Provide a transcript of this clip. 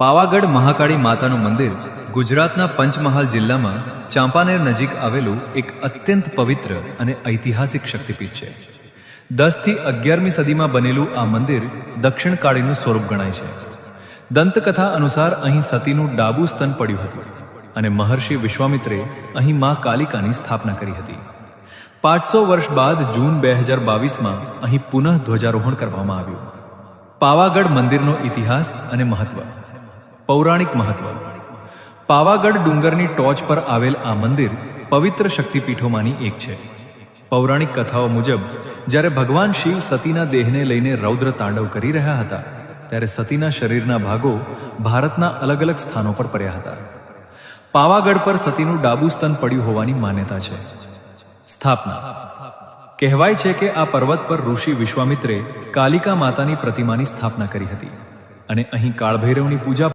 પાવાગઢ મહાકાળી માતાનું મંદિર ગુજરાતના પંચમહાલ જિલ્લામાં ચાંપાનેર નજીક આવેલું એક અત્યંત પવિત્ર અને ઐતિહાસિક શક્તિપીઠ છે. 10 થી 11મી સદીમાં બનેલું આ મંદિર દક્ષિણ કાળીનું સ્વરૂપ ગણાય છે. દંતકથા અનુસાર અહીં સતીનું ડાબું સ્તન પડ્યું હતું અને મહર્ષિ વિશ્વામિત્રે અહીં મા કાલિકાની સ્થાપના કરી હતી. 500 વર્ષ બાદ જૂન 2022માં અહીં પુનઃ ધ્વજારોહણ કરવામાં આવ્યું. પાવાગઢ મંદિરનો ઇતિહાસ અને મહત્વ. પૌરાણિક મહત્વ. પાવાગઢ ડુંગરની ટોચ પર આવેલ આ મંદિર પવિત્ર શક્તિપીઠોમાંની એક છે. પૌરાણિક કથાઓ મુજબ જ્યારે ભગવાન શિવ સતીના દેહને લઈને રૌદ્ર તાંડવ કરી રહ્યા હતા ત્યારે સતીના શરીરના ભાગો ભારતના અલગ અલગ સ્થાનો પર પડ્યા હતા. પાવાગઢ પર સતીનું ડાબું સ્તન પડ્યું હોવાની માન્યતા છે. સ્થાપના. કહેવાય છે કે આ પર્વત પર ઋષિ વિશ્વામિત્રે કાલિકા માતાની પ્રતિમાની સ્થાપના કરી હતી અને અહીં કાળભૈરવની પૂજા